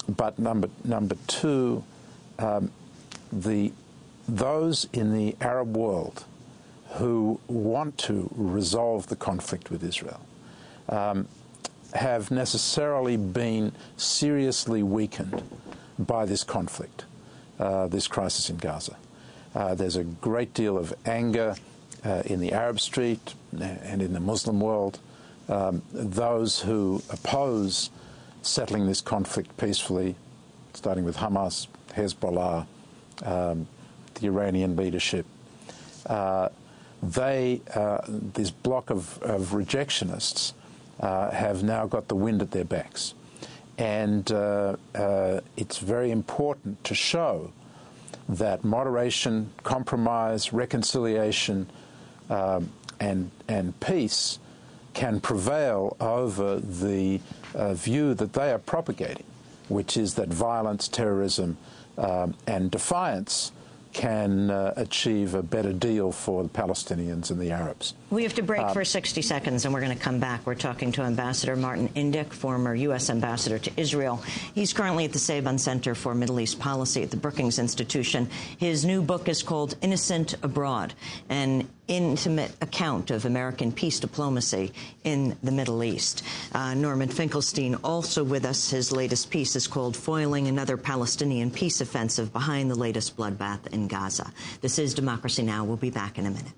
but number two, those in the Arab world who want to resolve the conflict with Israel have necessarily been seriously weakened by this conflict, this crisis in Gaza. There's a great deal of anger in the Arab street and in the Muslim world. Those who oppose settling this conflict peacefully, starting with Hamas, Hezbollah, the Iranian leadership, this bloc of rejectionists have now got the wind at their backs. And it's very important to show that moderation, compromise, reconciliation, and peace can prevail over the view that they are propagating, which is that violence, terrorism, and defiance can achieve a better deal for the Palestinians and the Arabs. We have to break for 60 seconds, and we're going to come back. We're talking to Ambassador Martin Indyk, former U.S. ambassador to Israel. He's currently at the Saban Center for Middle East Policy at the Brookings Institution. His new book is called Innocent Abroad, an intimate account of American peace diplomacy in the Middle East. Norman Finkelstein also with us. His latest piece is called Foiling Another Palestinian Peace Offensive Behind the Latest Bloodbath in Gaza. This is Democracy Now! We'll be back in a minute.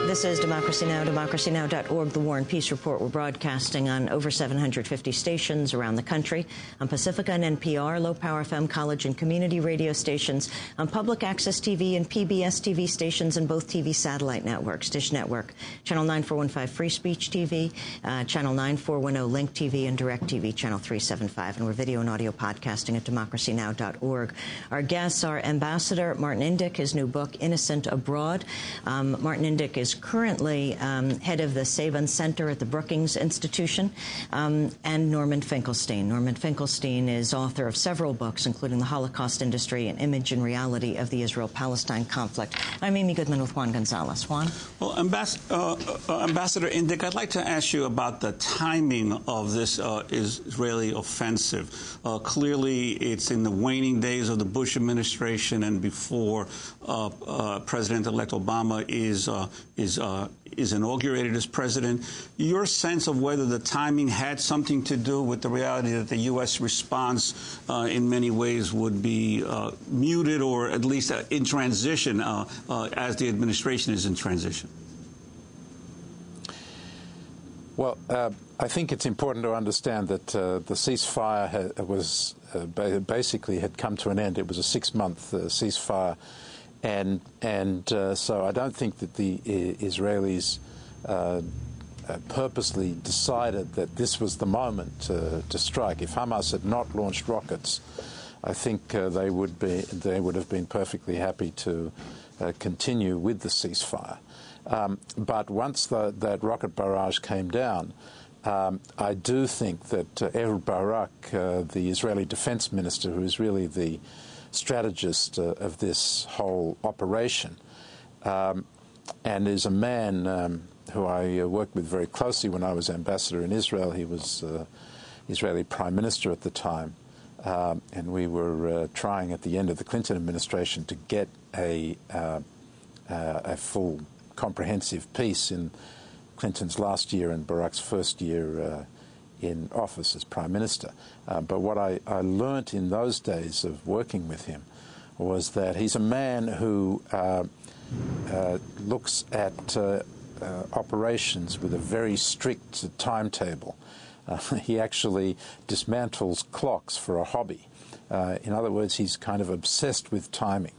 This is Democracy Now!, democracynow.org, The War and Peace Report. We're broadcasting on over 750 stations around the country, on Pacifica and NPR, low-power FM, college and community radio stations, on public access TV and PBS TV stations, and both TV satellite networks, Dish Network, Channel 9415 Free Speech TV, Channel 9410 Link TV, and Direct TV, Channel 375. And we're video and audio podcasting at democracynow.org. Our guests are Ambassador Martin Indyk, his new book, Innocent Abroad. Martin Indyk is currently head of the Saban Center at the Brookings Institution, and Norman Finkelstein. Norman Finkelstein is author of several books, including The Holocaust Industry, An Image and Reality of the Israel-Palestine Conflict. I'm Amy Goodman with Juan Gonzalez. Juan? Well, Ambassador Indyk, I'd like to ask you about the timing of this Israeli offensive. Clearly, it's in the waning days of the Bush administration and before President-elect Obama is inaugurated as president. Your sense of whether the timing had something to do with the reality that the U.S. response in many ways would be muted, or at least in transition as the administration is in transition? Well, I think it's important to understand that the ceasefire was basically had come to an end. It was a 6-month ceasefire. And so I don't think that the Israelis purposely decided that this was the moment to strike. If Hamas had not launched rockets, I think they would have been perfectly happy to continue with the ceasefire. But once that rocket barrage came down, I do think that Ehud Barak, the Israeli defense minister, who is really the strategist of this whole operation, and is a man who I worked with very closely when I was ambassador in Israel. He was Israeli prime minister at the time, and we were trying at the end of the Clinton administration to get a full comprehensive peace in Clinton's last year and Barack's first year in office as prime minister. But what I learnt in those days of working with him was that he's a man who looks at operations with a very strict timetable. He actually dismantles clocks for a hobby. In other words, he's kind of obsessed with timing.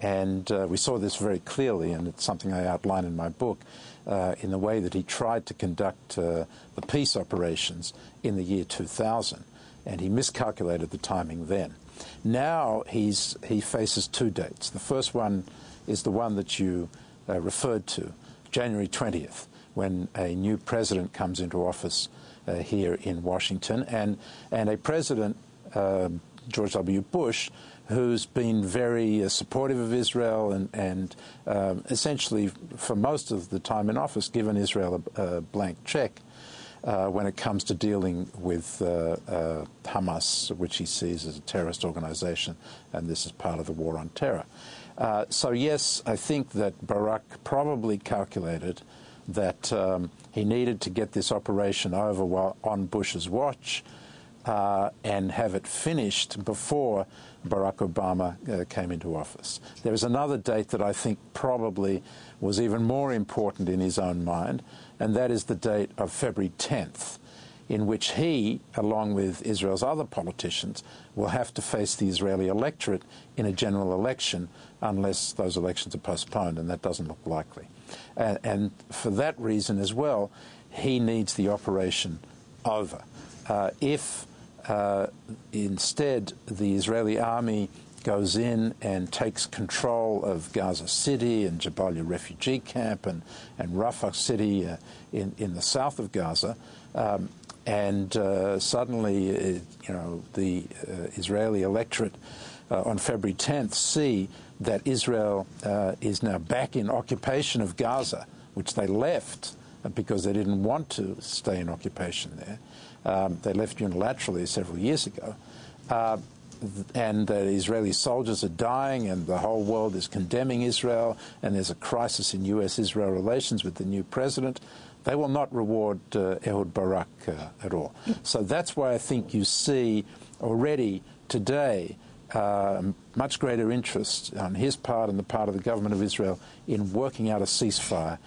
And we saw this very clearly, and it's something I outline in my book, in the way that he tried to conduct the peace operations in the year 2000. And he miscalculated the timing then. Now he faces two dates. The first one is the one that you referred to, January 20th, when a new president comes into office here in Washington, and a president, George W. Bush, who's been very supportive of Israel and essentially, for most of the time in office, given Israel a blank check when it comes to dealing with Hamas, which he sees as a terrorist organization, and this is part of the war on terror. So yes, I think that Barack probably calculated that he needed to get this operation over on Bush's watch and have it finished before Barack Obama came into office. There is another date that I think probably was even more important in his own mind, and that is the date of February 10th, in which he, along with Israel's other politicians, will have to face the Israeli electorate in a general election unless those elections are postponed, and that doesn't look likely. And for that reason as well, he needs the operation over. If instead the Israeli army goes in and takes control of Gaza City and Jabalia refugee camp and Rafah City in the south of Gaza, and suddenly, the Israeli electorate on February 10th see that Israel is now back in occupation of Gaza, which they left because they didn't want to stay in occupation there. They left unilaterally several years ago. And the Israeli soldiers are dying, and the whole world is condemning Israel, and there's a crisis in U.S.-Israel relations with the new president. They will not reward Ehud Barak at all. So that's why I think you see already today much greater interest on his part and the part of the government of Israel in working out a ceasefire